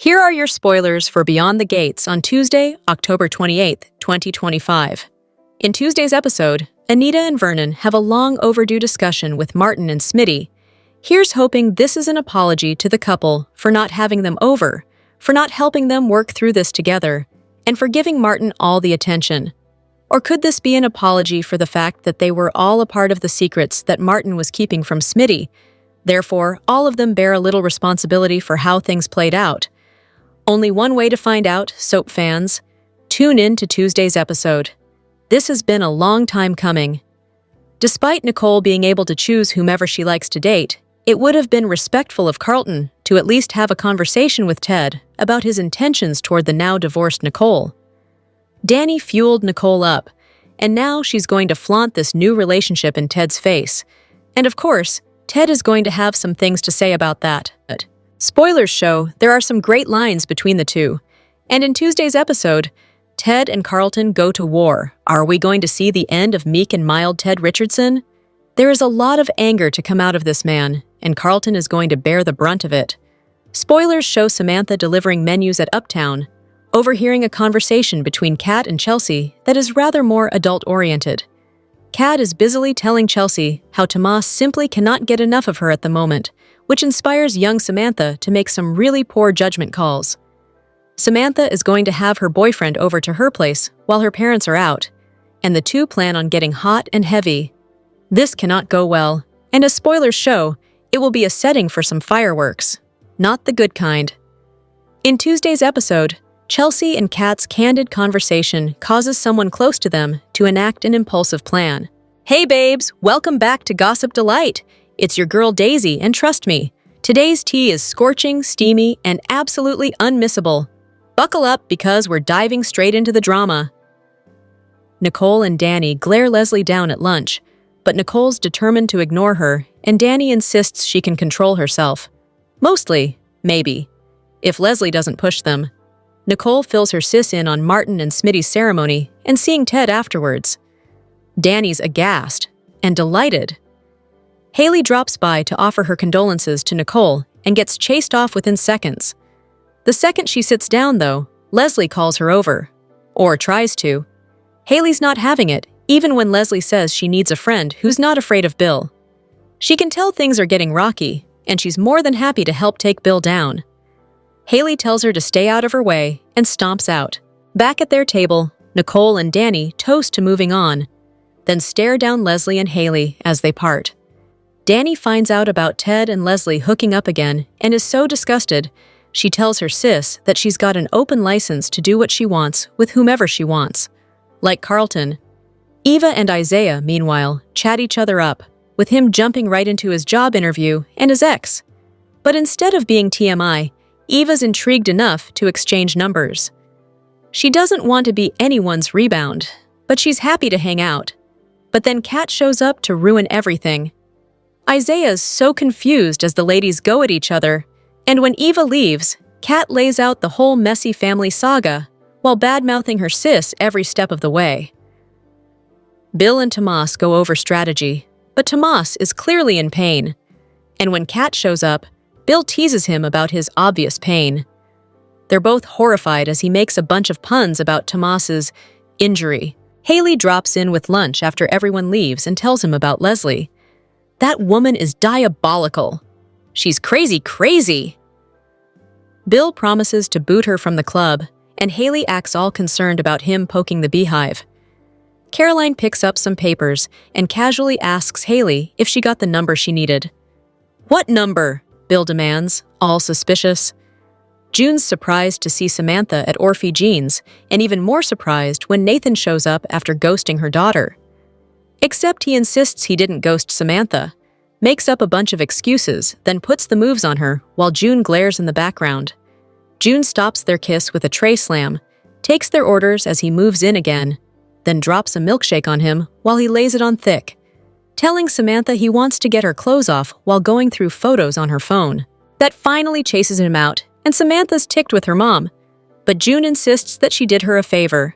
Here are your spoilers for Beyond the Gates on Tuesday, October 28th, 2025. In Tuesday's episode, Anita and Vernon have a long overdue discussion with Martin and Smitty. Here's hoping this is an apology to the couple for not having them over, for not helping them work through this together, and for giving Martin all the attention. Or could this be an apology for the fact that they were all a part of the secrets that Martin was keeping from Smitty? Therefore, all of them bear a little responsibility for how things played out. Only one way to find out, soap fans. Tune in to Tuesday's episode. This has been a long time coming. Despite Nicole being able to choose whomever she likes to date, it would have been respectful of Carlton to at least have a conversation with Ted about his intentions toward the now-divorced Nicole. Dani fueled Nicole up, and now she's going to flaunt this new relationship in Ted's face. And of course, Ted is going to have some things to say about that. Spoilers show there are some great lines between the two. And in Tuesday's episode, Ted and Carlton go to war. Are we going to see the end of meek and mild Ted Richardson? There is a lot of anger to come out of this man, and Carlton is going to bear the brunt of it. Spoilers show Samantha delivering menus at Uptown, overhearing a conversation between Kat and Chelsea that is rather more adult-oriented. Kat is busily telling Chelsea how Tomas simply cannot get enough of her at the moment, which inspires young Samantha to make some really poor judgment calls. Samantha is going to have her boyfriend over to her place while her parents are out, and the two plan on getting hot and heavy. This cannot go well, and as spoilers show, it will be a setting for some fireworks. Not the good kind. In Tuesday's episode, Chelsea and Kat's candid conversation causes someone close to them to enact an impulsive plan. Hey babes, welcome back to Gossip Delight. It's your girl Daisy, and trust me, today's tea is scorching, steamy, and absolutely unmissable. Buckle up because we're diving straight into the drama. Nicole and Dani glare Leslie down at lunch, but Nicole's determined to ignore her, and Dani insists she can control herself. Mostly, maybe, if Leslie doesn't push them. Nicole fills her sis in on Martin and Smitty's ceremony and seeing Ted afterwards. Dani's aghast and delighted. Hayley drops by to offer her condolences to Nicole and gets chased off within seconds. The second she sits down, though, Leslie calls her over. Or tries to. Hayley's not having it, even when Leslie says she needs a friend who's not afraid of Bill. She can tell things are getting rocky, and she's more than happy to help take Bill down. Hayley tells her to stay out of her way and stomps out. Back at their table, Nicole and Dani toast to moving on, then stare down Leslie and Hayley as they part. Dani finds out about Ted and Leslie hooking up again and is so disgusted, she tells her sis that she's got an open license to do what she wants with whomever she wants. Like Carlton. Eva and Isaiah, meanwhile, chat each other up, with him jumping right into his job interview and his ex. But instead of being TMI, Eva's intrigued enough to exchange numbers. She doesn't want to be anyone's rebound, but she's happy to hang out. But then Kat shows up to ruin everything. Isaiah's so confused as the ladies go at each other, and when Eva leaves, Kat lays out the whole messy family saga while bad-mouthing her sis every step of the way. Bill and Tomas go over strategy, but Tomas is clearly in pain. And when Kat shows up, Bill teases him about his obvious pain. They're both horrified as he makes a bunch of puns about Tomas's injury. Hayley drops in with lunch after everyone leaves and tells him about Leslie. That woman is diabolical. She's crazy. Bill promises to boot her from the club, and Hayley acts all concerned about him poking the beehive. Caroline picks up some papers and casually asks Hayley if she got the number she needed. What number? Bill demands, all suspicious. June's surprised to see Samantha at Orphe Jean's, and even more surprised when Nathan shows up after ghosting her daughter. Except he insists he didn't ghost Samantha, makes up a bunch of excuses, then puts the moves on her while June glares in the background. June stops their kiss with a tray slam, takes their orders as he moves in again, then drops a milkshake on him while he lays it on thick, telling Samantha he wants to get her clothes off while going through photos on her phone. That finally chases him out, and Samantha's ticked with her mom, but June insists that she did her a favor.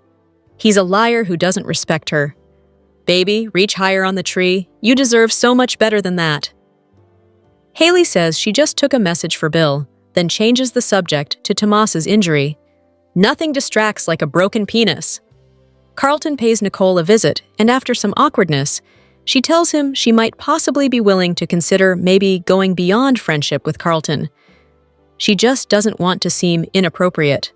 He's a liar who doesn't respect her. Baby, reach higher on the tree. You deserve so much better than that. Hayley says she just took a message for Bill, then changes the subject to Tomas's injury. Nothing distracts like a broken penis. Carlton pays Nicole a visit, and after some awkwardness, she tells him she might possibly be willing to consider maybe going beyond friendship with Carlton. She just doesn't want to seem inappropriate.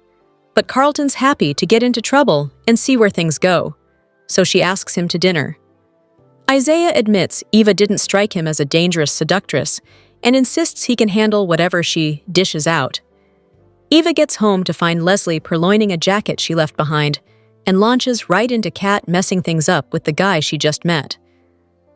But Carlton's happy to get into trouble and see where things go, so she asks him to dinner. Isaiah admits Eva didn't strike him as a dangerous seductress and insists he can handle whatever she dishes out. Eva gets home to find Leslie purloining a jacket she left behind and launches right into Kat messing things up with the guy she just met.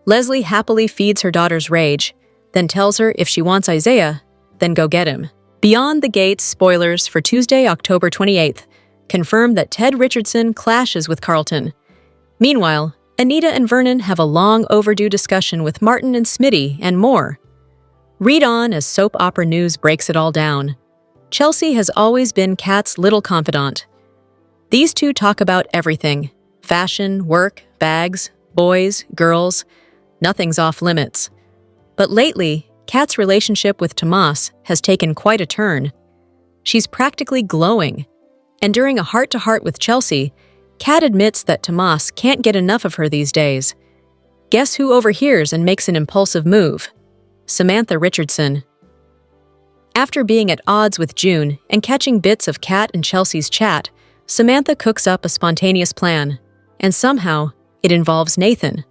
Leslie happily feeds her daughter's rage, then tells her if she wants Isaiah, then go get him. Beyond the Gates spoilers for Tuesday, October 28th, confirm that Ted Richardson clashes with Carlton. Meanwhile, Anita and Vernon have a long overdue discussion with Martin and Smitty and more. Read on as soap opera news breaks it all down. Chelsea has always been Kat's little confidant. These two talk about everything: fashion, work, bags, boys, girls. Nothing's off limits. But lately, Kat's relationship with Tomas has taken quite a turn. She's practically glowing, and during a heart-to-heart with Chelsea, Kat admits that Tomas can't get enough of her these days. Guess who overhears and makes an impulsive move? Samantha Richardson. After being at odds with June and catching bits of Kat and Chelsea's chat, Samantha cooks up a spontaneous plan, and somehow it involves Nathan.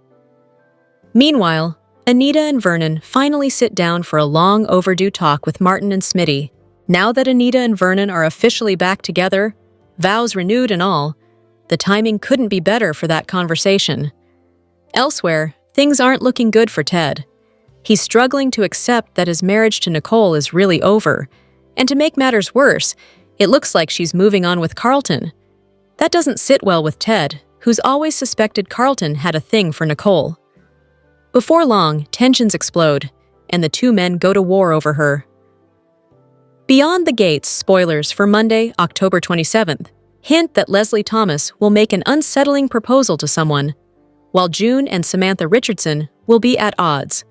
Meanwhile, Anita and Vernon finally sit down for a long overdue talk with Martin and Smitty. Now that Anita and Vernon are officially back together, vows renewed and all, the timing couldn't be better for that conversation. Elsewhere, things aren't looking good for Ted. He's struggling to accept that his marriage to Nicole is really over, and to make matters worse, it looks like she's moving on with Carlton. That doesn't sit well with Ted, who's always suspected Carlton had a thing for Nicole. Before long, tensions explode, and the two men go to war over her. Beyond the Gates spoilers for Monday, October 27th, hint that Leslie Thomas will make an unsettling proposal to someone, while June and Samantha Richardson will be at odds.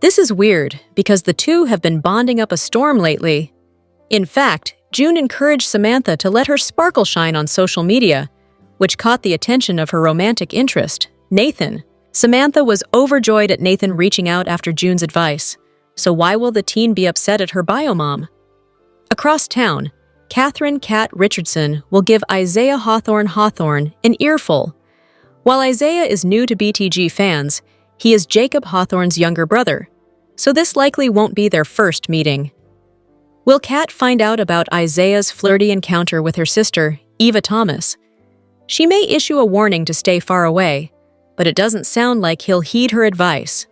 This is weird because the two have been bonding up a storm lately. In fact, June encouraged Samantha to let her sparkle shine on social media, which caught the attention of her romantic interest, Nathan. Samantha was overjoyed at Nathan reaching out after June's advice, so why will the teen be upset at her bio mom? Across town, Catherine Kat Richardson will give Isaiah Hawthorne an earful. While Isaiah is new to BTG fans, he is Jacob Hawthorne's younger brother, so this likely won't be their first meeting. Will Kat find out about Isaiah's flirty encounter with her sister, Eva Thomas? She may issue a warning to stay far away, but it doesn't sound like he'll heed her advice.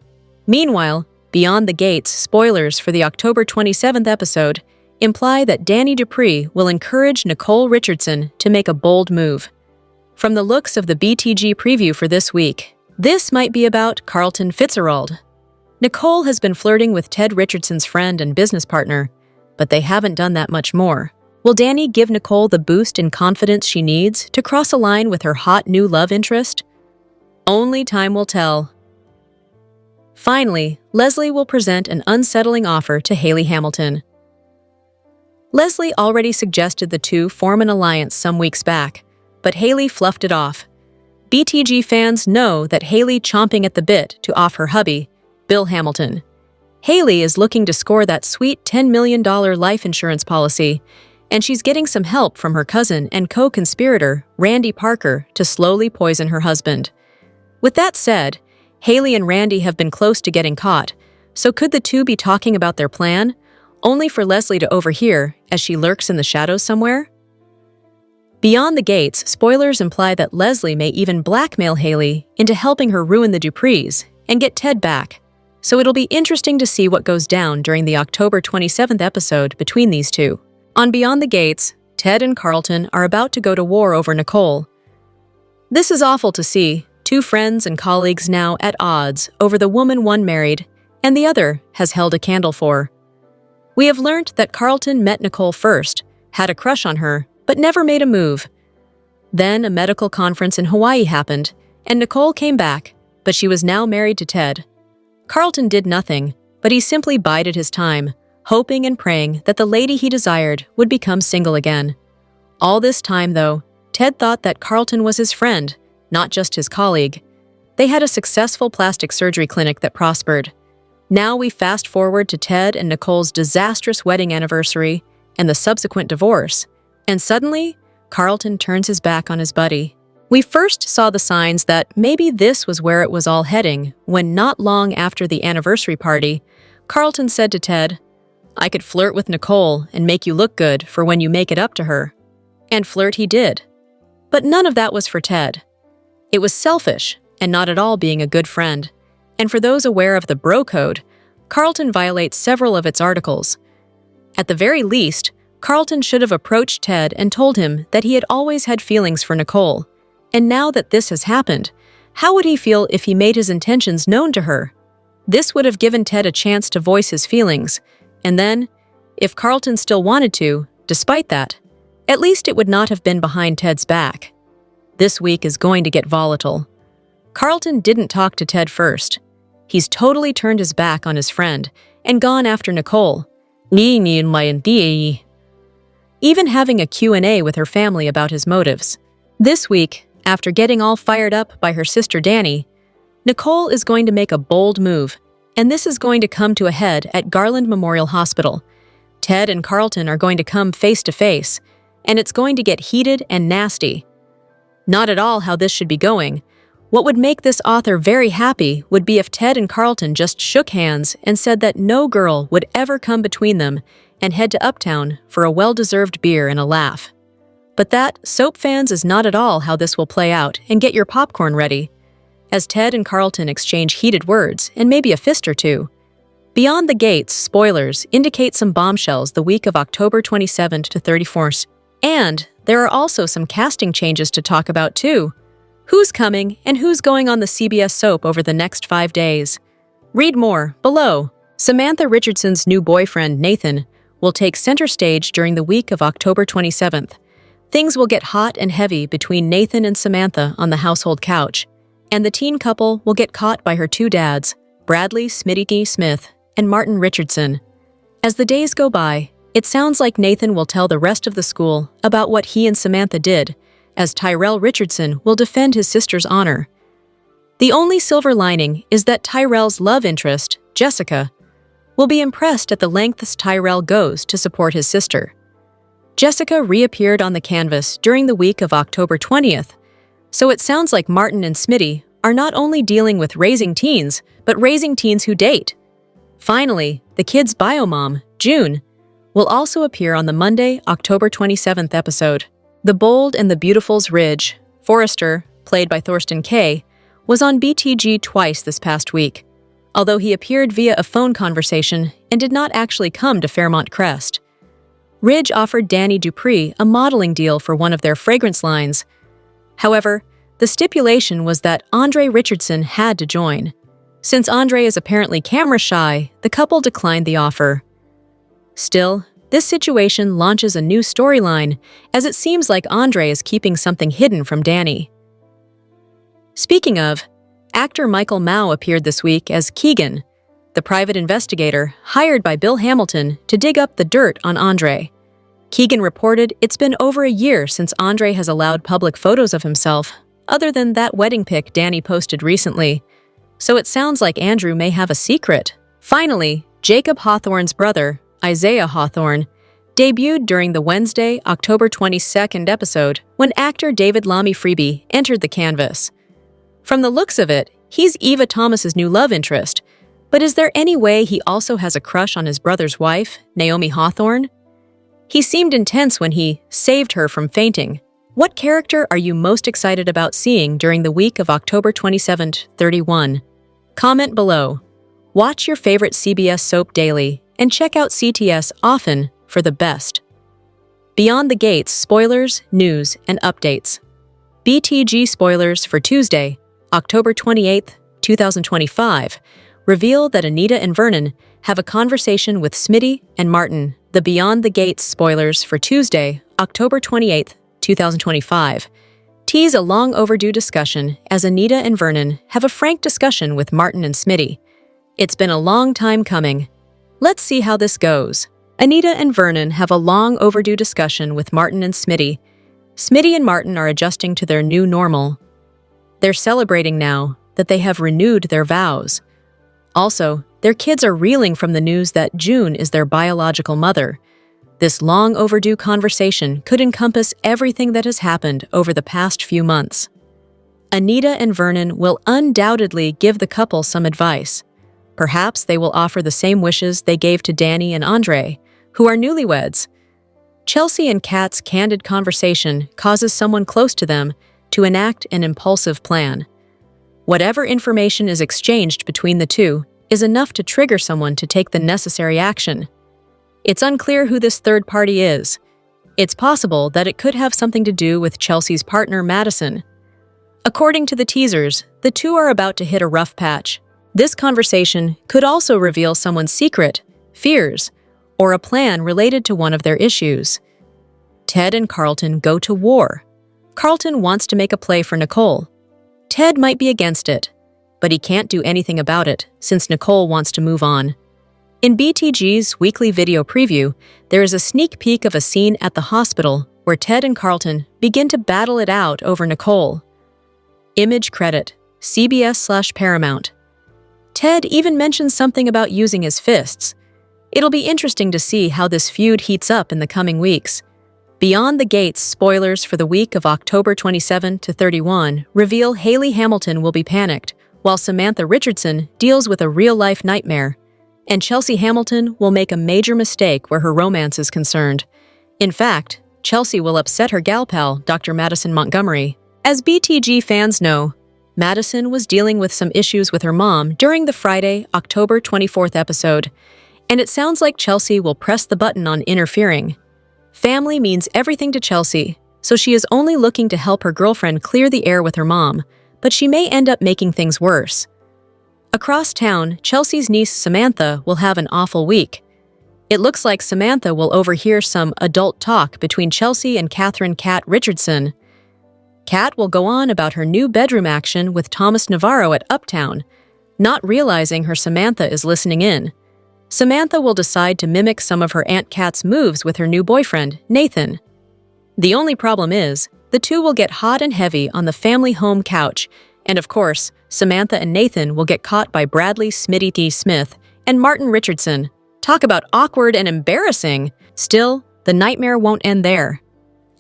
Meanwhile, Beyond the Gates spoilers for the October 27th episode imply that Dani Dupree will encourage Nicole Richardson to make a bold move. From the looks of the BTG preview for this week, this might be about Carlton Fitzgerald. Nicole has been flirting with Ted Richardson's friend and business partner, but they haven't done that much more. Will Dani give Nicole the boost in confidence she needs to cross a line with her hot new love interest? Only time will tell. Finally, Leslie will present an unsettling offer to Hayley Hamilton. Leslie already suggested the two form an alliance some weeks back, but Hayley fluffed it off. BTG fans know that Hayley chomping at the bit to off her hubby, Bill Hamilton. Hayley is looking to score that sweet $10 million life insurance policy, and she's getting some help from her cousin and co-conspirator, Randy Parker, to slowly poison her husband. With that said, Hayley and Randy have been close to getting caught, so could the two be talking about their plan, only for Leslie to overhear as she lurks in the shadows somewhere? Beyond the Gates, spoilers imply that Leslie may even blackmail Hayley into helping her ruin the Duprees and get Ted back, so it'll be interesting to see what goes down during the October 27th episode between these two. On Beyond the Gates, Ted and Carlton are about to go to war over Nicole. This is awful to see. Two friends and colleagues now at odds over the woman one married and the other has held a candle for. We have learned that Carlton met Nicole first, had a crush on her, but never made a move. Then a medical conference in Hawaii happened, and Nicole came back, but she was now married to Ted. Carlton did nothing, but he simply bided his time, hoping and praying that the lady he desired would become single again. All this time, though, Ted thought that Carlton was his friend, not just his colleague. They had a successful plastic surgery clinic that prospered. Now we fast forward to Ted and Nicole's disastrous wedding anniversary and the subsequent divorce, and suddenly, Carlton turns his back on his buddy. We first saw the signs that maybe this was where it was all heading when, not long after the anniversary party, Carlton said to Ted, "I could flirt with Nicole and make you look good for when you make it up to her." And flirt he did. But none of that was for Ted. It was selfish and not at all being a good friend. And for those aware of the bro code, Carlton violates several of its articles. At the very least, Carlton should have approached Ted and told him that he had always had feelings for Nicole. And now that this has happened, how would he feel if he made his intentions known to her? This would have given Ted a chance to voice his feelings, and then, if Carlton still wanted to, despite that, at least it would not have been behind Ted's back. This week is going to get volatile. Carlton didn't talk to Ted first. He's totally turned his back on his friend and gone after Nicole. Even having a Q&A with her family about his motives. This week, after getting all fired up by her sister Dani, Nicole is going to make a bold move, and this is going to come to a head at Garland Memorial Hospital. Ted and Carlton are going to come face to face, and it's going to get heated and nasty. Not at all how this should be going. What would make this author very happy would be if Ted and Carlton just shook hands and said that no girl would ever come between them and head to Uptown for a well-deserved beer and a laugh. But that, soap fans, is not at all how this will play out, and get your popcorn ready, as Ted and Carlton exchange heated words and maybe a fist or two. Beyond the Gates spoilers indicate some bombshells the week of October 27th to 31st, and there are also some casting changes to talk about too. Who's coming and who's going on the CBS soap over the next 5 days? Read more below. Samantha Richardson's new boyfriend, Nathan, will take center stage during the week of October 27th. Things will get hot and heavy between Nathan and Samantha on the household couch, and the teen couple will get caught by her two dads, Bradley Smitty Smith and Martin Richardson. As the days go by, it sounds like Nathan will tell the rest of the school about what he and Samantha did, as Tyrell Richardson will defend his sister's honor. The only silver lining is that Tyrell's love interest, Jessica, will be impressed at the lengths Tyrell goes to support his sister. Jessica reappeared on the canvas during the week of October 20th, so it sounds like Martin and Smitty are not only dealing with raising teens, but raising teens who date. Finally, the kids' biomom, June, will also appear on the Monday, October 27th episode. The Bold and the Beautiful's Ridge, Forrester, played by Thorsten Kaye, was on BTG twice this past week, although he appeared via a phone conversation and did not actually come to Fairmont Crest. Ridge offered Dani Dupree a modeling deal for one of their fragrance lines. However, the stipulation was that Andre Richardson had to join. Since Andre is apparently camera shy, the couple declined the offer. Still, this situation launches a new storyline, as it seems like Andre is keeping something hidden from Dani. Speaking of, actor Michael Mao appeared this week as Keegan, the private investigator hired by Bill Hamilton to dig up the dirt on Andre. Keegan reported it's been over a year since Andre has allowed public photos of himself, other than that wedding pic Dani posted recently. So it sounds like Andrew may have a secret. Finally, Jacob Hawthorne's brother, Isaiah Hawthorne, debuted during the Wednesday, October 22nd episode when actor David Lamy Freeby entered the canvas. From the looks of it, he's Eva Thomas's new love interest, but is there any way he also has a crush on his brother's wife, Naomi Hawthorne? He seemed intense when he saved her from fainting. What character are you most excited about seeing during the week of October 27-31? Comment below. Watch your favorite CBS soap daily and check out CTS often for the best. Beyond the Gates spoilers, news, and updates. BTG spoilers for Tuesday, October 28, 2025, reveal that Anita and Vernon have a conversation with Smitty and Martin. The Beyond the Gates spoilers for Tuesday, October 28, 2025, tease a long overdue discussion as Anita and Vernon have a frank discussion with Martin and Smitty. It's been a long time coming. Let's see how this goes. Anita and Vernon have a long overdue discussion with Martin and Smitty. Smitty and Martin are adjusting to their new normal. They're celebrating now that they have renewed their vows. Also, their kids are reeling from the news that June is their biological mother. This long overdue conversation could encompass everything that has happened over the past few months. Anita and Vernon will undoubtedly give the couple some advice. Perhaps they will offer the same wishes they gave to Dani and Andre, who are newlyweds. Chelsea and Kat's candid conversation causes someone close to them to enact an impulsive plan. Whatever information is exchanged between the two is enough to trigger someone to take the necessary action. It's unclear who this third party is. It's possible that it could have something to do with Chelsea's partner, Madison. According to the teasers, the two are about to hit a rough patch. This conversation could also reveal someone's secret, fears, or a plan related to one of their issues. Ted and Carlton go to war. Carlton wants to make a play for Nicole. Ted might be against it, but he can't do anything about it since Nicole wants to move on. In BTG's weekly video preview, there is a sneak peek of a scene at the hospital where Ted and Carlton begin to battle it out over Nicole. Image credit, CBS/Paramount. Ted even mentions something about using his fists. It'll be interesting to see how this feud heats up in the coming weeks. Beyond the Gates spoilers for the week of October 27 to 31 reveal Hayley Hamilton will be panicked, while Samantha Richardson deals with a real-life nightmare. And Chelsea Hamilton will make a major mistake where her romance is concerned. In fact, Chelsea will upset her gal pal, Dr. Madison Montgomery. As BTG fans know, Madison was dealing with some issues with her mom during the Friday, October 24th episode, and it sounds like Chelsea will press the button on interfering. Family means everything to Chelsea, so she is only looking to help her girlfriend clear the air with her mom, but she may end up making things worse. Across town, Chelsea's niece Samantha will have an awful week. It looks like Samantha will overhear some adult talk between Chelsea and Catherine "Cat" Richardson. Cat will go on about her new bedroom action with Thomas Navarro at Uptown, not realizing her Samantha is listening in. Samantha will decide to mimic some of her Aunt Kat's moves with her new boyfriend, Nathan. The only problem is, the two will get hot and heavy on the family home couch, and of course, Samantha and Nathan will get caught by Bradley "Smitty T. Smith and Martin Richardson. Talk about awkward and embarrassing! Still, the nightmare won't end there.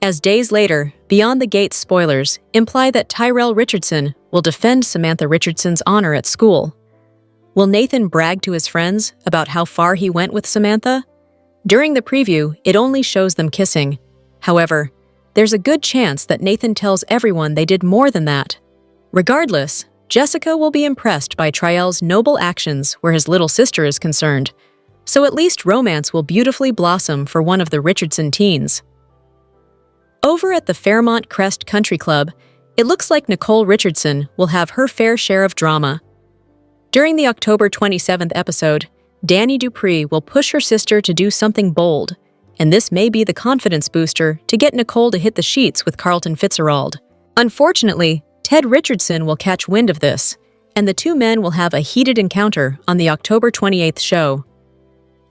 As days later, Beyond the Gates spoilers imply that Tyrell Richardson will defend Samantha Richardson's honor at school. Will Nathan brag to his friends about how far he went with Samantha? During the preview, it only shows them kissing. However, there's a good chance that Nathan tells everyone they did more than that. Regardless, Jessica will be impressed by Tyrell's noble actions where his little sister is concerned, so at least romance will beautifully blossom for one of the Richardson teens. Over at the Fairmont Crest Country Club, it looks like Nicole Richardson will have her fair share of drama. During the October 27th episode, Dani Dupree will push her sister to do something bold, and this may be the confidence booster to get Nicole to hit the sheets with Carlton Fitzgerald. Unfortunately, Ted Richardson will catch wind of this, and the two men will have a heated encounter on the October 28th show.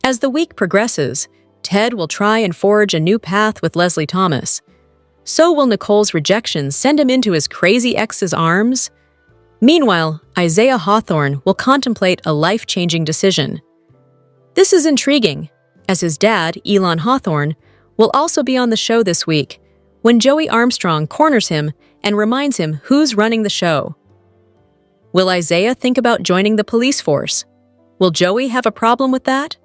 As the week progresses, Ted will try and forge a new path with Leslie Thomas. So will Nicole's rejection send him into his crazy ex's arms? Meanwhile, Isaiah Hawthorne will contemplate a life-changing decision. This is intriguing, as his dad, Elon Hawthorne, will also be on the show this week, when Joey Armstrong corners him and reminds him who's running the show. Will Isaiah think about joining the police force? Will Joey have a problem with that?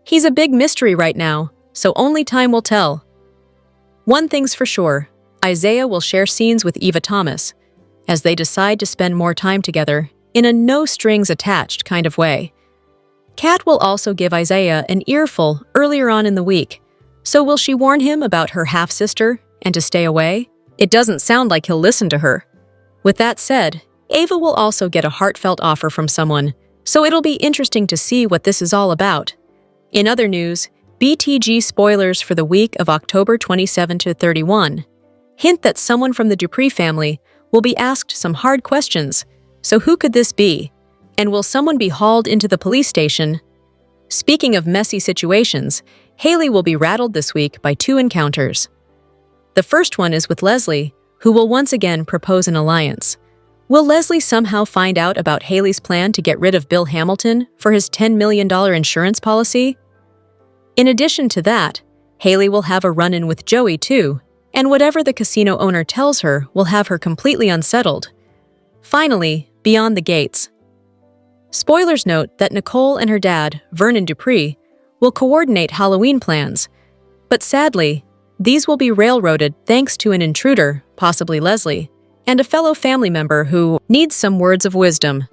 He's a big mystery right now, so only time will tell. One thing's for sure, Isaiah will share scenes with Eva Thomas, as they decide to spend more time together in a no-strings-attached kind of way. Kat will also give Isaiah an earful earlier on in the week, so will she warn him about her half-sister and to stay away? It doesn't sound like he'll listen to her. With that said, Ava will also get a heartfelt offer from someone, so it'll be interesting to see what this is all about. In other news, BTG spoilers for the week of October 27 to 31 hint that someone from the Dupree family will be asked some hard questions. So who could this be? And will someone be hauled into the police station? Speaking of messy situations, Hayley will be rattled this week by two encounters. The first one is with Leslie, who will once again propose an alliance. Will Leslie somehow find out about Hayley's plan to get rid of Bill Hamilton for his $10 million insurance policy? In addition to that, Hayley will have a run-in with Joey too, and whatever the casino owner tells her will have her completely unsettled. Finally, beyond the gates. Spoilers note that Nicole and her dad, Vernon Dupree, will coordinate Halloween plans, but sadly, these will be railroaded thanks to an intruder, possibly Leslie, and a fellow family member who needs some words of wisdom.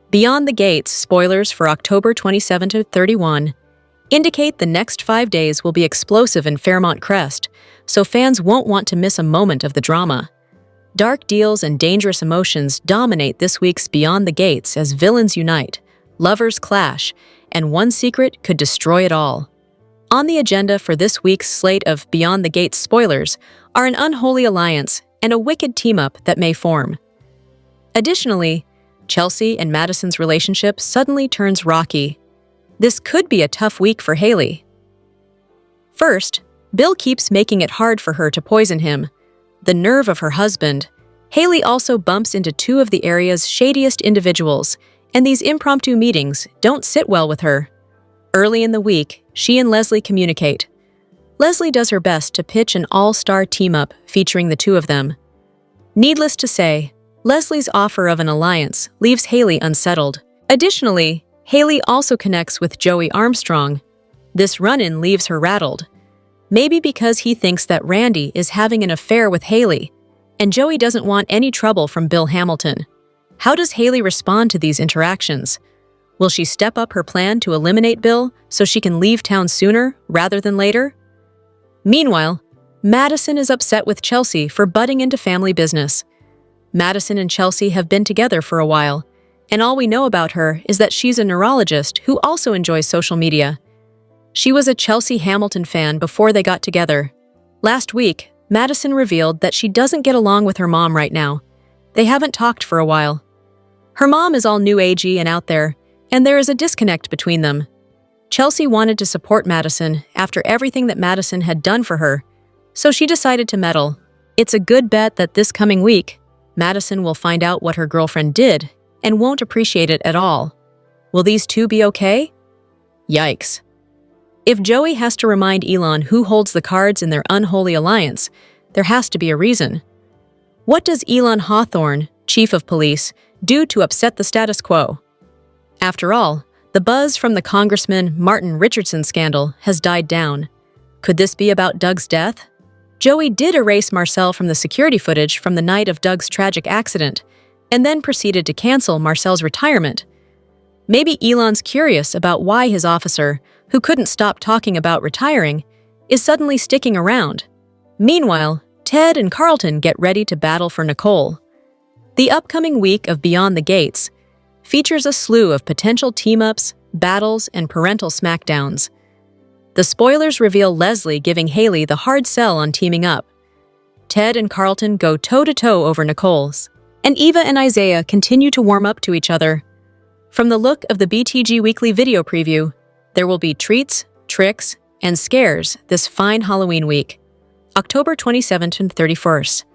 Beyond the Gates spoilers for October 27 to 31 indicate the next 5 days will be explosive in Fairmont Crest, so fans won't want to miss a moment of the drama. Dark deals and dangerous emotions dominate this week's Beyond the Gates as villains unite, lovers clash, and one secret could destroy it all. On the agenda for this week's slate of Beyond the Gates spoilers are an unholy alliance and a wicked team-up that may form. Additionally, Chelsea and Madison's relationship suddenly turns rocky. This could be a tough week for Hayley. First, Bill keeps making it hard for her to poison him. The nerve of her husband. Hayley also bumps into two of the area's shadiest individuals, and these impromptu meetings don't sit well with her. Early in the week, she and Leslie communicate. Leslie does her best to pitch an all-star team-up featuring the two of them. Needless to say, Leslie's offer of an alliance leaves Hayley unsettled. Additionally, Hayley also connects with Joey Armstrong. This run-in leaves her rattled. Maybe because he thinks that Randy is having an affair with Hayley, and Joey doesn't want any trouble from Bill Hamilton. How does Hayley respond to these interactions? Will she step up her plan to eliminate Bill so she can leave town sooner rather than later? Meanwhile, Madison is upset with Chelsea for butting into family business. Madison and Chelsea have been together for a while, and all we know about her is that she's a neurologist who also enjoys social media. She was a Chelsea Hamilton fan before they got together. Last week, Madison revealed that she doesn't get along with her mom right now. They haven't talked for a while. Her mom is all new agey and out there, and there is a disconnect between them. Chelsea wanted to support Madison after everything that Madison had done for her, so she decided to meddle. It's a good bet that this coming week, Madison will find out what her girlfriend did and won't appreciate it at all. Will these two be okay? Yikes. If Joey has to remind Elon who holds the cards in their unholy alliance, there has to be a reason. What does Elon Hawthorne, chief of police, do to upset the status quo? After all, the buzz from the Congressman Martin Richardson scandal has died down. Could this be about Doug's death? Joey did erase Marcel from the security footage from the night of Doug's tragic accident, and then proceeded to cancel Marcel's retirement. Maybe Elon's curious about why his officer, who couldn't stop talking about retiring, is suddenly sticking around. Meanwhile, Ted and Carlton get ready to battle for Nicole. The upcoming week of Beyond the Gates features a slew of potential team-ups, battles, and parental smackdowns. The spoilers reveal Leslie giving Hayley the hard sell on teaming up. Ted and Carlton go toe-to-toe over Nicole's, and Eva and Isaiah continue to warm up to each other. From the look of the BTG Weekly video preview, there will be treats, tricks, and scares this fine Halloween week, October 27th and 31st.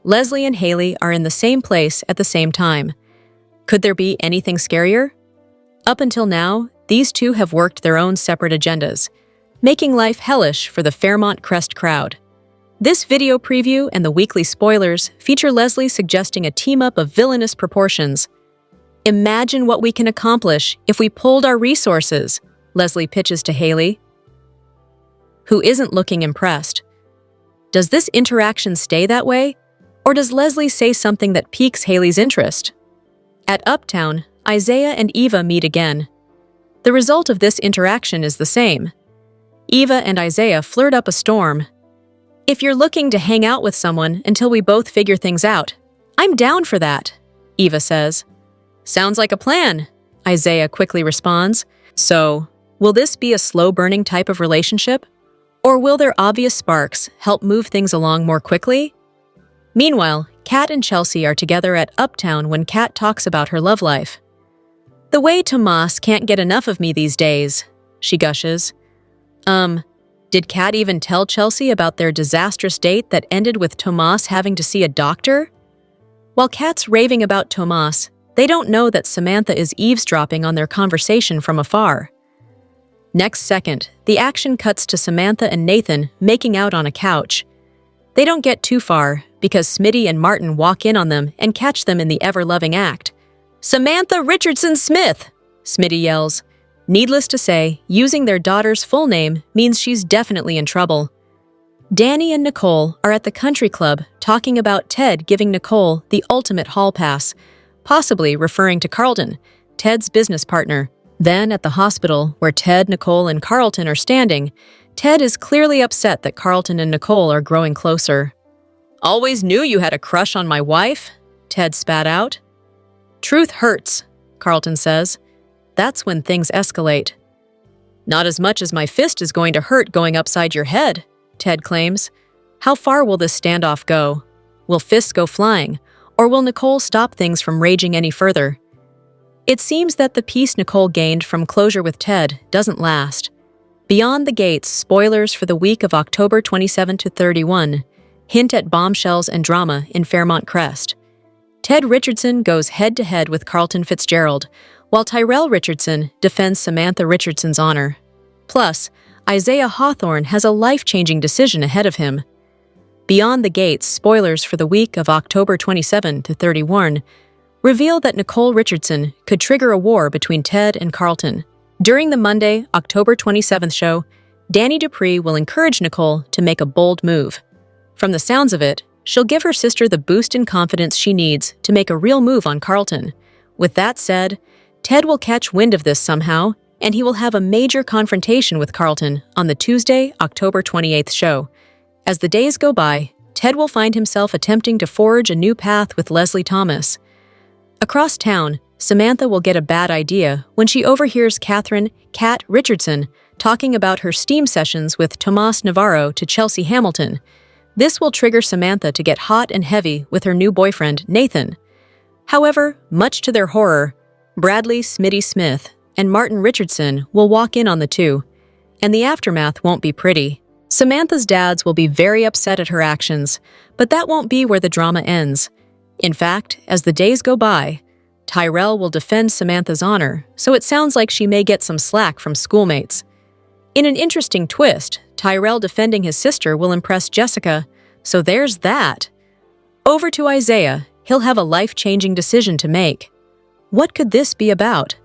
Leslie and Hayley are in the same place at the same time. Could there be anything scarier? Up until now, these two have worked their own separate agendas, making life hellish for the Fairmont Crest crowd. This video preview and the weekly spoilers feature Leslie suggesting a team-up of villainous proportions. Imagine what we can accomplish if we pooled our resources, Leslie pitches to Hayley, who isn't looking impressed. Does this interaction stay that way, or does Leslie say something that piques Hayley's interest? At Uptown, Isaiah and Eva meet again. The result of this interaction is the same. Eva and Isaiah flirt up a storm. If you're looking to hang out with someone until we both figure things out, I'm down for that, Eva says. Sounds like a plan, Isaiah quickly responds. So, will this be a slow-burning type of relationship? Or will their obvious sparks help move things along more quickly? Meanwhile, Kat and Chelsea are together at Uptown when Kat talks about her love life. The way Tomas can't get enough of me these days, she gushes. Did Kat even tell Chelsea about their disastrous date that ended with Tomas having to see a doctor? While Kat's raving about Tomas, they don't know that Samantha is eavesdropping on their conversation from afar. Next second, the action cuts to Samantha and Nathan making out on a couch. They don't get too far because Smitty and Martin walk in on them and catch them in the ever-loving act. "Samantha Richardson Smith!" Smitty yells. Needless to say, using their daughter's full name means she's definitely in trouble. Dani and Nicole are at the country club talking about Ted giving Nicole the ultimate hall pass, possibly referring to Carlton, Ted's business partner. Then, at the hospital, where Ted, Nicole, and Carlton are standing, Ted is clearly upset that Carlton and Nicole are growing closer. "Always knew you had a crush on my wife," Ted spat out. "Truth hurts," Carlton says. That's when things escalate. "Not as much as my fist is going to hurt going upside your head," Ted claims. How far will this standoff go? Will fists go flying, or will Nicole stop things from raging any further? It seems that the peace Nicole gained from closure with Ted doesn't last. Beyond the Gates, spoilers for the week of October 27 to 31, hint at bombshells and drama in Fairmont Crest. Ted Richardson goes head-to-head with Carlton Fitzgerald, while Tyrell Richardson defends Samantha Richardson's honor. Plus, Isaiah Hawthorne has a life-changing decision ahead of him. Beyond the Gates, spoilers for the week of October 27 to 31, reveal that Nicole Richardson could trigger a war between Ted and Carlton. During the Monday, October 27th show, Dani Dupree will encourage Nicole to make a bold move. From the sounds of it, she'll give her sister the boost in confidence she needs to make a real move on Carlton. With that said, Ted will catch wind of this somehow, and he will have a major confrontation with Carlton on the Tuesday, October 28th show. As the days go by, Ted will find himself attempting to forge a new path with Leslie Thomas. Across town, Samantha will get a bad idea when she overhears Kat Richardson talking about her steam sessions with Tomas Navarro to Chelsea Hamilton. This will trigger Samantha to get hot and heavy with her new boyfriend, Nathan. However, much to their horror, Bradley Smitty Smith and Martin Richardson will walk in on the two, and the aftermath won't be pretty. Samantha's dads will be very upset at her actions, but that won't be where the drama ends. In fact, as the days go by, Tyrell will defend Samantha's honor, so it sounds like she may get some slack from schoolmates. In an interesting twist, Tyrell defending his sister will impress Jessica, so there's that. Over to Isaiah, he'll have a life-changing decision to make. What could this be about?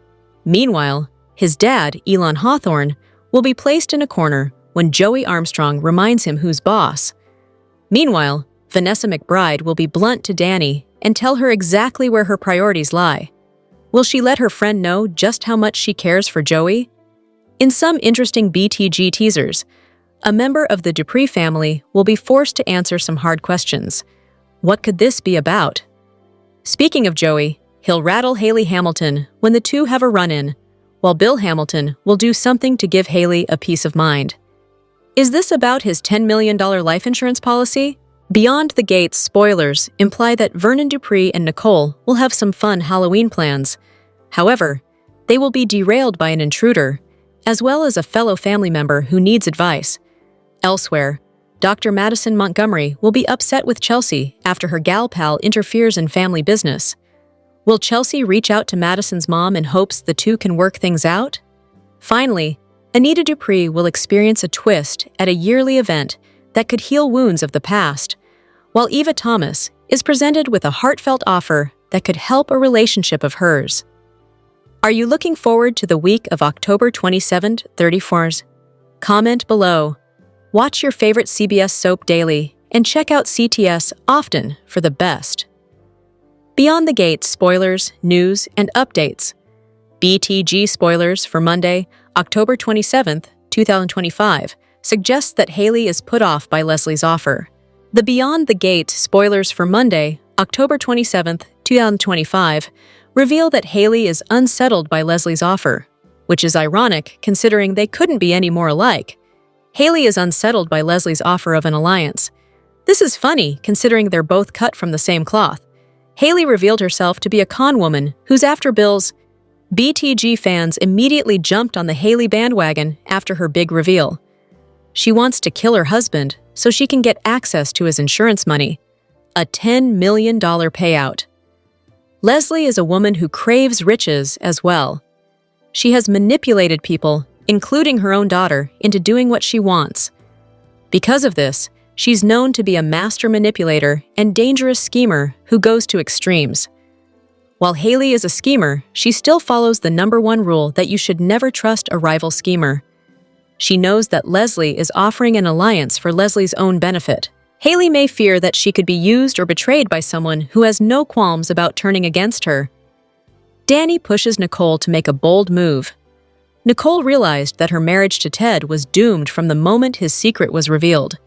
Meanwhile, his dad, Elon Hawthorne, will be placed in a corner when Joey Armstrong reminds him who's boss. Meanwhile, Vanessa McBride will be blunt to Dani and tell her exactly where her priorities lie. Will she let her friend know just how much she cares for Joey? In some interesting BTG teasers, a member of the Dupree family will be forced to answer some hard questions. What could this be about? Speaking of Joey, he'll rattle Hayley Hamilton when the two have a run-in, while Bill Hamilton will do something to give Hayley a peace of mind. Is this about his $10 million life insurance policy? Beyond the Gates spoilers imply that Vernon Dupree and Nicole will have some fun Halloween plans. However, they will be derailed by an intruder, as well as a fellow family member who needs advice. Elsewhere, Dr. Madison Montgomery will be upset with Chelsea after her gal pal interferes in family business. Will Chelsea reach out to Madison's mom in hopes the two can work things out? Finally, Anita Dupree will experience a twist at a yearly event that could heal wounds of the past, while Eva Thomas is presented with a heartfelt offer that could help a relationship of hers. Are you looking forward to the week of October 27-34? Comment below. Watch your favorite CBS soap daily and check out CTS often for the best. Beyond the Gates spoilers, news, and updates. BTG spoilers for Monday, October 27, 2025, suggests that Hayley is put off by Leslie's offer. The Beyond the Gate spoilers for Monday, October 27, 2025, reveal that Hayley is unsettled by Leslie's offer, which is ironic considering they couldn't be any more alike. Hayley is unsettled by Leslie's offer of an alliance. This is funny considering they're both cut from the same cloth. Hayley revealed herself to be a con woman who's after Bill's BTG fans immediately jumped on the Hayley bandwagon after her big reveal. She wants to kill her husband so she can get access to his insurance money, a $10 million payout. Leslie is a woman who craves riches as well. She has manipulated people, including her own daughter, into doing what she wants. Because of this, she's known to be a master manipulator and dangerous schemer who goes to extremes. While Hayley is a schemer, she still follows the #1 rule that you should never trust a rival schemer. She knows that Leslie is offering an alliance for Leslie's own benefit. Hayley may fear that she could be used or betrayed by someone who has no qualms about turning against her. Dani pushes Nicole to make a bold move. Nicole realized that her marriage to Ted was doomed from the moment his secret was revealed.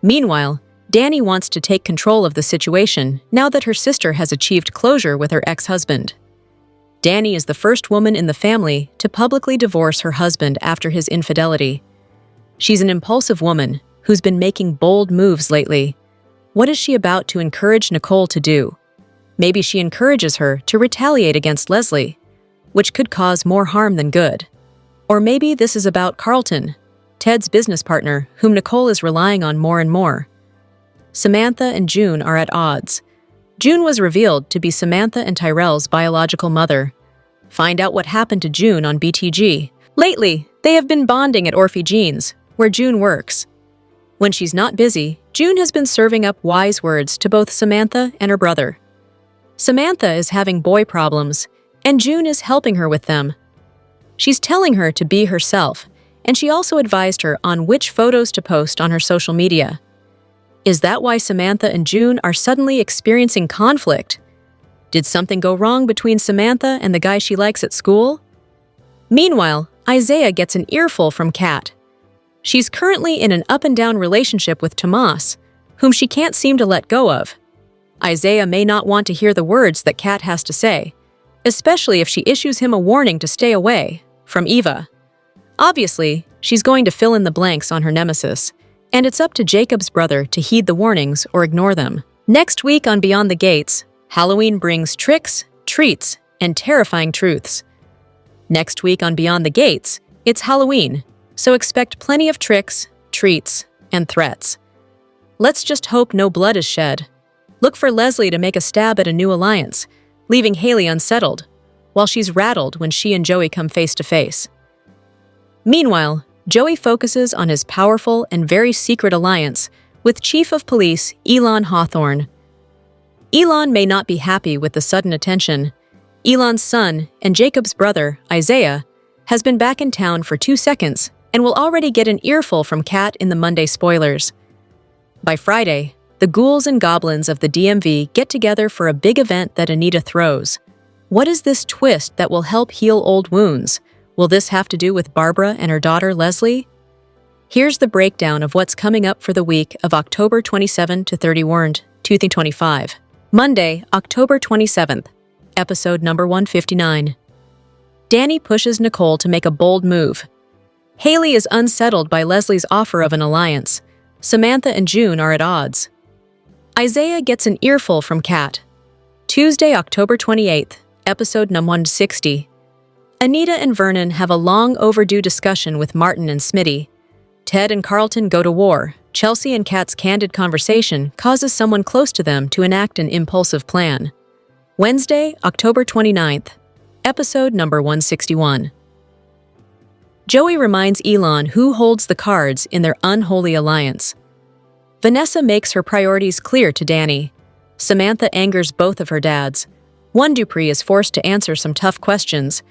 Meanwhile, Dani wants to take control of the situation now that her sister has achieved closure with her ex-husband. Dani is the first woman in the family to publicly divorce her husband after his infidelity. She's an impulsive woman who's been making bold moves lately. What is she about to encourage Nicole to do? Maybe she encourages her to retaliate against Leslie, which could cause more harm than good. Or maybe this is about Carlton, Ted's business partner, whom Nicole is relying on more and more. Samantha and June are at odds. June was revealed to be Samantha and Tyrell's biological mother. Find out what happened to June on BTG. Lately, they have been bonding at Orphe Jeans, where June works. When she's not busy, June has been serving up wise words to both Samantha and her brother. Samantha is having boy problems, and June is helping her with them. She's telling her to be herself, and she also advised her on which photos to post on her social media. Is that why Samantha and June are suddenly experiencing conflict? Did something go wrong between Samantha and the guy she likes at school? Meanwhile, Isaiah gets an earful from Kat. She's currently in an up-and-down relationship with Tomas, whom she can't seem to let go of. Isaiah may not want to hear the words that Kat has to say, especially if she issues him a warning to stay away from Eva. Obviously, she's going to fill in the blanks on her nemesis, and it's up to Jacob's brother to heed the warnings or ignore them. Next week on Beyond the Gates, Halloween brings tricks, treats, and terrifying truths. Next week on Beyond the Gates, it's Halloween, so expect plenty of tricks, treats, and threats. Let's just hope no blood is shed. Look for Leslie to make a stab at a new alliance, leaving Hayley unsettled, while she's rattled when she and Joey come face to face. Meanwhile, Joey focuses on his powerful and very secret alliance with Chief of Police Elon Hawthorne. Elon may not be happy with the sudden attention. Elon's son and Jacob's brother, Isaiah, has been back in town for 2 seconds and will already get an earful from Kat in the Monday spoilers. By Friday, the ghouls and goblins of the DMV get together for a big event that Anita throws. What is this twist that will help heal old wounds? Will this have to do with Barbara and her daughter Leslie? Here's the breakdown of what's coming up for the week of October 27 to 31, 2025. Monday, October 27th, episode number 159. Dani pushes Nicole to make a bold move. Hayley is unsettled by Leslie's offer of an alliance. Samantha and June are at odds. Isaiah gets an earful from Kat. Tuesday, October 28th, episode number 160. Anita and Vernon have a long overdue discussion with Martin and Smitty. Ted and Carlton go to war. Chelsea and Kat's candid conversation causes someone close to them to enact an impulsive plan. Wednesday, October 29th, episode number 161. Joey reminds Elon who holds the cards in their unholy alliance. Vanessa makes her priorities clear to Dani. Samantha angers both of her dads. One Dupree is forced to answer some tough questions.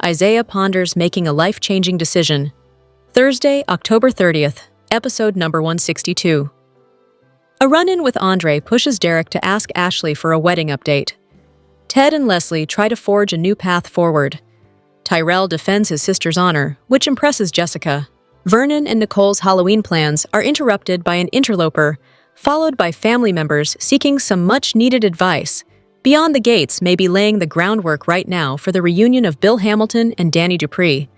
Isaiah ponders making a life-changing decision. Thursday, October 30th, episode number 162. A run-in with Andre pushes Derek to ask Ashley for a wedding update. Ted and Leslie try to forge a new path forward. Tyrell defends his sister's honor, which impresses Jessica. Vernon and Nicole's Halloween plans are interrupted by an interloper, followed by family members seeking some much-needed advice. Beyond the Gates may be laying the groundwork right now for the reunion of Bill Hamilton and Dani Dupree,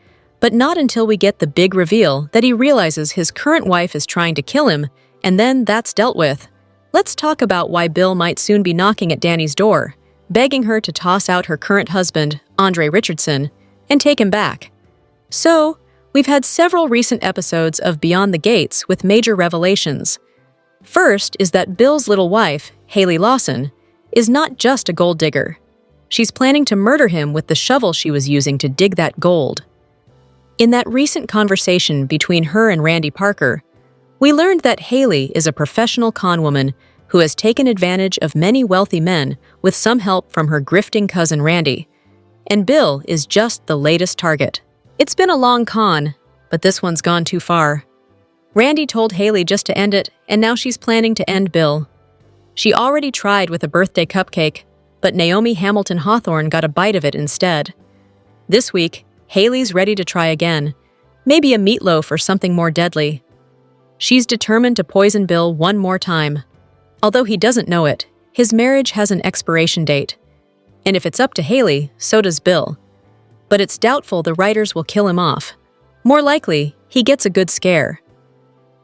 but not until we get the big reveal that he realizes his current wife is trying to kill him, and then that's dealt with. Let's talk about why Bill might soon be knocking at Dani's door. begging her to toss out her current husband, Andre Richardson, and take him back. So, we've had several recent episodes of Beyond the Gates with major revelations. First is that Bill's little wife, Hayley Lawson, is not just a gold digger. She's planning to murder him with the shovel she was using to dig that gold. In that recent conversation between her and Randy Parker, we learned that Hayley is a professional conwoman who has taken advantage of many wealthy men with some help from her grifting cousin Randy. And Bill is just the latest target. It's been a long con, but this one's gone too far. Randy told Hayley just to end it, and now she's planning to end Bill. She already tried with a birthday cupcake, but Naomi Hamilton Hawthorne got a bite of it instead. This week, Hayley's ready to try again, maybe a meatloaf or something more deadly. She's determined to poison Bill one more time. Although he doesn't know it, his marriage has an expiration date. And if it's up to Hayley, so does Bill. But it's doubtful the writers will kill him off. More likely, he gets a good scare.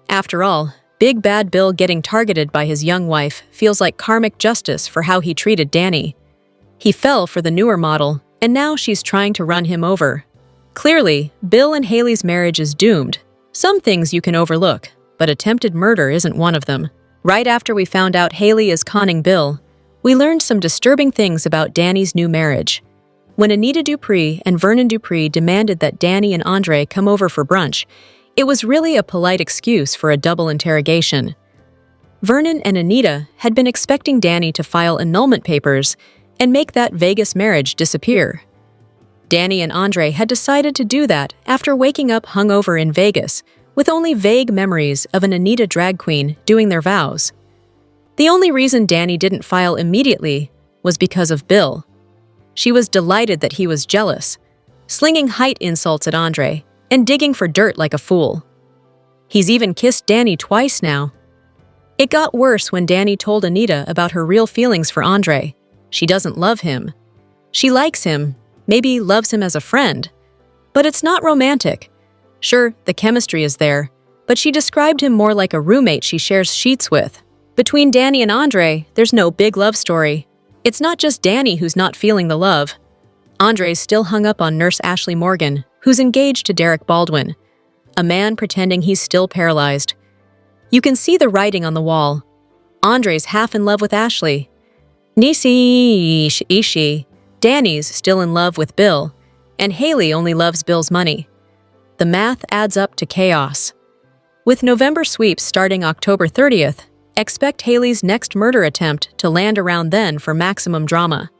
After all, Big Bad Bill getting targeted by his young wife feels like karmic justice for how he treated Dani. He fell for the newer model, and now she's trying to run him over. Clearly, Bill and Hayley's marriage is doomed. Some things you can overlook, but attempted murder isn't one of them. Right after we found out Hayley is conning Bill, we learned some disturbing things about Dani's new marriage. When Anita Dupree and Vernon Dupree demanded that Dani and Andre come over for brunch, it was really a polite excuse for a double interrogation. Vernon and Anita had been expecting Dani to file annulment papers and make that Vegas marriage disappear. Dani and Andre had decided to do that after waking up hungover in Vegas with only vague memories of an Anita drag queen doing their vows. The only reason Dani didn't file immediately was because of Bill. She was delighted that he was jealous, slinging height insults at Andre and digging for dirt like a fool. He's even kissed Dani twice now. It got worse when Dani told Anita about her real feelings for Andre. She doesn't love him. She likes him, maybe loves him as a friend. But it's not romantic. Sure, the chemistry is there, but she described him more like a roommate she shares sheets with. Between Dani and Andre, there's no big love story. It's not just Dani who's not feeling the love. Andre's still hung up on Nurse Ashley Morgan, who's engaged to Derek Baldwin, a man pretending he's still paralyzed. You can see the writing on the wall. Andre's half in love with Ashley. Nisi Ishi. Dani's still in love with Bill, and Hayley only loves Bill's money. The math adds up to chaos. With November sweeps starting October 30th, expect Hayley's next murder attempt to land around then for maximum drama.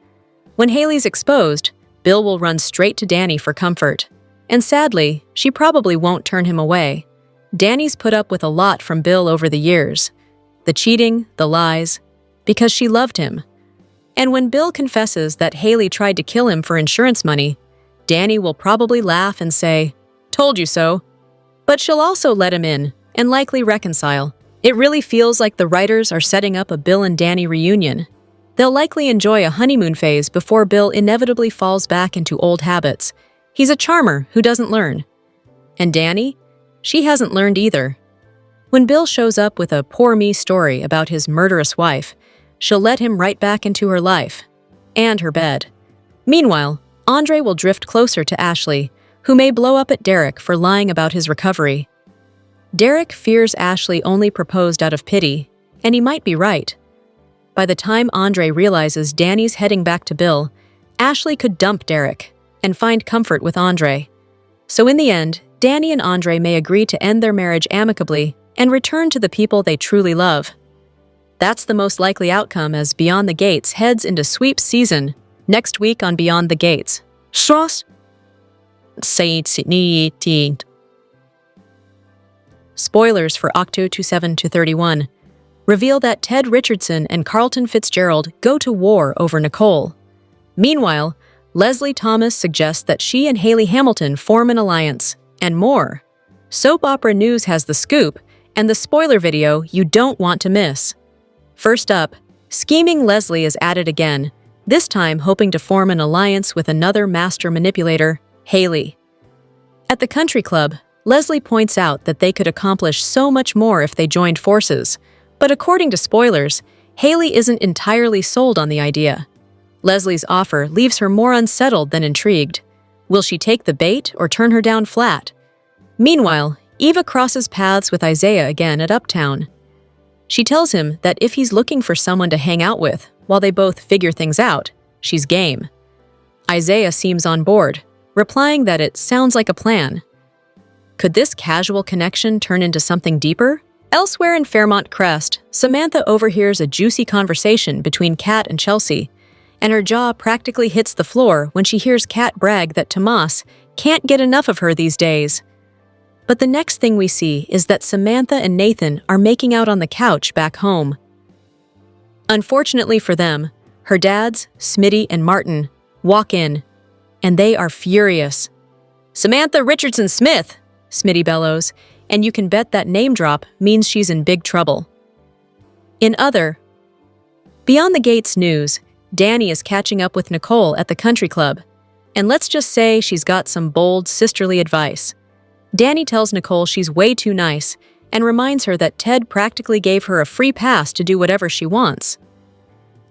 When Hayley's exposed, Bill will run straight to Dani for comfort. And sadly, she probably won't turn him away. Dani's put up with a lot from Bill over the years. The cheating, the lies, because she loved him. And when Bill confesses that Hayley tried to kill him for insurance money, Dani will probably laugh and say, "Told you so." But she'll also let him in and likely reconcile. It really feels like the writers are setting up a Bill and Dani reunion. They'll likely enjoy a honeymoon phase before Bill inevitably falls back into old habits. He's a charmer who doesn't learn. And Dani? She hasn't learned either. When Bill shows up with a poor me story about his murderous wife, she'll let him right back into her life. And her bed. Meanwhile, Andre will drift closer to Ashley, who may blow up at Derek for lying about his recovery. Derek fears Ashley only proposed out of pity, and he might be right. By the time Andre realizes Dani's heading back to Bill, Ashley could dump Derek and find comfort with Andre. So in the end, Dani and Andre may agree to end their marriage amicably and return to the people they truly love. That's the most likely outcome as Beyond the Gates heads into sweep season next week on Beyond the Gates. Spoilers for Octo 27-31 reveal that Ted Richardson and Carlton Fitzgerald go to war over Nicole. Meanwhile, Leslie Thomas suggests that she and Hayley Hamilton form an alliance, and more. Soap Opera News has the scoop and the spoiler video you don't want to miss. First up, scheming Leslie is at it again, this time hoping to form an alliance with another master manipulator, Hayley. At the country club, Leslie points out that they could accomplish so much more if they joined forces, but according to spoilers, Hayley isn't entirely sold on the idea. Leslie's offer leaves her more unsettled than intrigued. Will she take the bait or turn her down flat? Meanwhile, Eva crosses paths with Isaiah again at Uptown. She tells him that if he's looking for someone to hang out with while they both figure things out, she's game. Isaiah seems on board, replying that it sounds like a plan. Could this casual connection turn into something deeper? Elsewhere in Fairmont Crest, Samantha overhears a juicy conversation between Kat and Chelsea, and her jaw practically hits the floor when she hears Kat brag that Tomas can't get enough of her these days. But the next thing we see is that Samantha and Nathan are making out on the couch back home. Unfortunately for them, her dads, Smitty and Martin, walk in, and they are furious. "Samantha Richardson Smith!" Smitty bellows, and you can bet that name drop means she's in big trouble. In other Beyond the Gates news, Dani is catching up with Nicole at the country club, and let's just say she's got some bold, sisterly advice. Dani tells Nicole she's way too nice and reminds her that Ted practically gave her a free pass to do whatever she wants.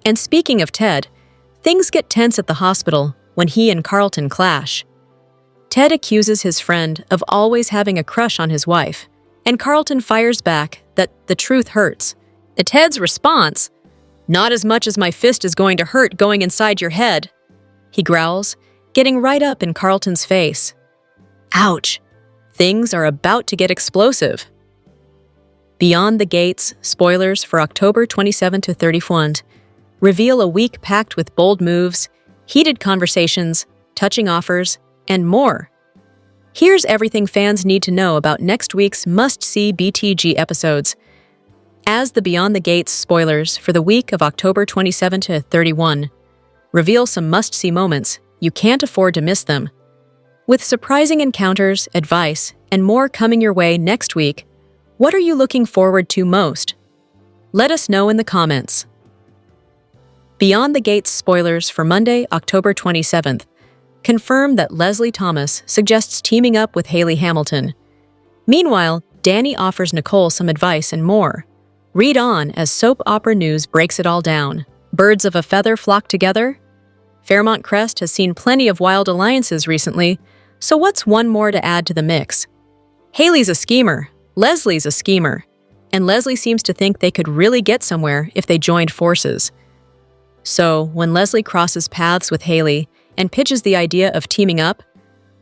And speaking of Ted, things get tense at the hospital when he and Carlton clash. Ted accuses his friend of always having a crush on his wife, and Carlton fires back that the truth hurts. Ted's response, "Not as much as my fist is going to hurt going inside your head," he growls, getting right up in Carlton's face. Ouch! Things are about to get explosive. Beyond the Gates, spoilers for October 27 to 31, reveal a week packed with bold moves, heated conversations, touching offers, and more. Here's everything fans need to know about next week's must-see BTG episodes. As the Beyond the Gates spoilers for the week of October 27 to 31 reveal some must-see moments, you can't afford to miss them. With surprising encounters, advice, and more coming your way next week, what are you looking forward to most? Let us know in the comments. Beyond the Gates spoilers for Monday, October 27th, confirm that Leslie Thomas suggests teaming up with Hayley Hamilton. Meanwhile, Dani offers Nicole some advice and more. Read on as soap opera news breaks it all down. Birds of a feather flock together? Fairmont Crest has seen plenty of wild alliances recently, so what's one more to add to the mix? Hayley's a schemer, Leslie's a schemer, and Leslie seems to think they could really get somewhere if they joined forces. So, when Leslie crosses paths with Hayley and pitches the idea of teaming up,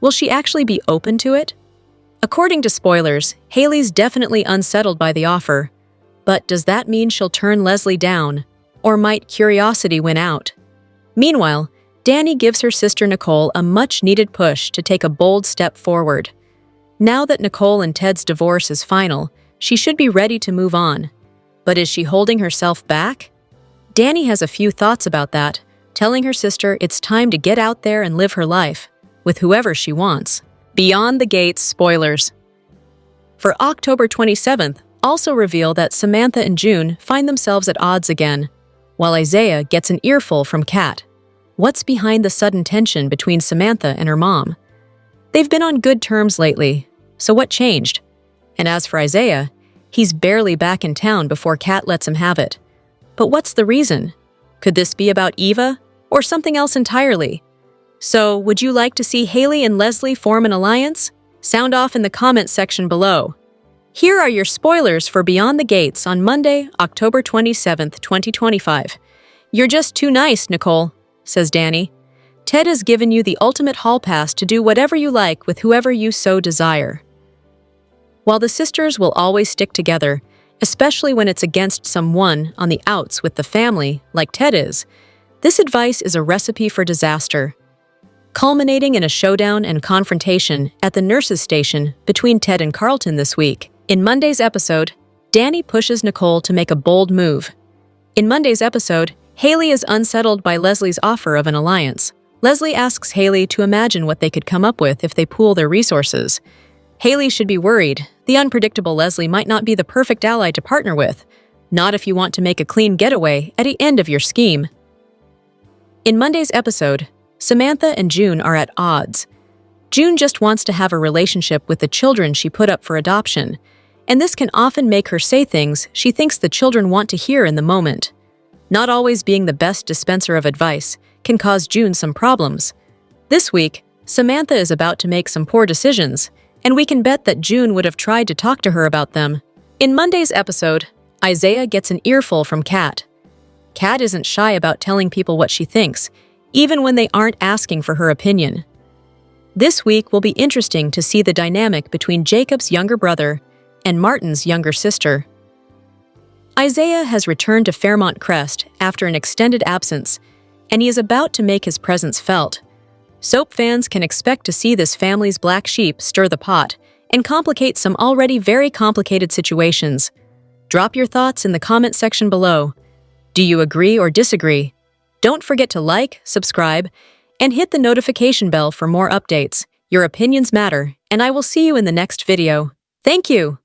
will she actually be open to it? According to spoilers, Hayley's definitely unsettled by the offer, but does that mean she'll turn Leslie down, or might curiosity win out? Meanwhile, Dani gives her sister Nicole a much-needed push to take a bold step forward. Now that Nicole and Ted's divorce is final, she should be ready to move on. But is she holding herself back? Dani has a few thoughts about that, telling her sister it's time to get out there and live her life, with whoever she wants. Beyond the Gates spoilers for October 27th also reveal that Samantha and June find themselves at odds again, while Isaiah gets an earful from Kat. What's behind the sudden tension between Samantha and her mom? They've been on good terms lately, so what changed? And as for Isaiah, he's barely back in town before Kat lets him have it. But what's the reason? Could this be about Eva, or something else entirely? So, would you like to see Hayley and Leslie form an alliance? Sound off in the comments section below. Here are your spoilers for Beyond the Gates on Monday, October 27th, 2025. "You're just too nice, Nicole," says Dani. "Ted has given you the ultimate hall pass to do whatever you like with whoever you so desire." While the sisters will always stick together, especially when it's against someone on the outs with the family, like Ted is, this advice is a recipe for disaster, culminating in a showdown and confrontation at the nurses' station between Ted and Carlton this week. In Monday's episode, Dani pushes Nicole to make a bold move. In Monday's episode, Hayley is unsettled by Leslie's offer of an alliance. Leslie asks Hayley to imagine what they could come up with if they pool their resources. Hayley should be worried. The unpredictable Leslie might not be the perfect ally to partner with, not if you want to make a clean getaway at the end of your scheme. In Monday's episode, Samantha and June are at odds. June just wants to have a relationship with the children she put up for adoption, and this can often make her say things she thinks the children want to hear in the moment. Not always being the best dispenser of advice can cause June some problems. This week, Samantha is about to make some poor decisions, and we can bet that June would have tried to talk to her about them. In Monday's episode, Isaiah gets an earful from Kat. Kat isn't shy about telling people what she thinks, even when they aren't asking for her opinion. This week will be interesting to see the dynamic between Jacob's younger brother and Martin's younger sister. Isaiah has returned to Fairmont Crest after an extended absence, and he is about to make his presence felt. Soap fans can expect to see this family's black sheep stir the pot and complicate some already very complicated situations. Drop your thoughts in the comment section below. Do you agree or disagree? Don't forget to like, subscribe, and hit the notification bell for more updates. Your opinions matter, and I will see you in the next video. Thank you!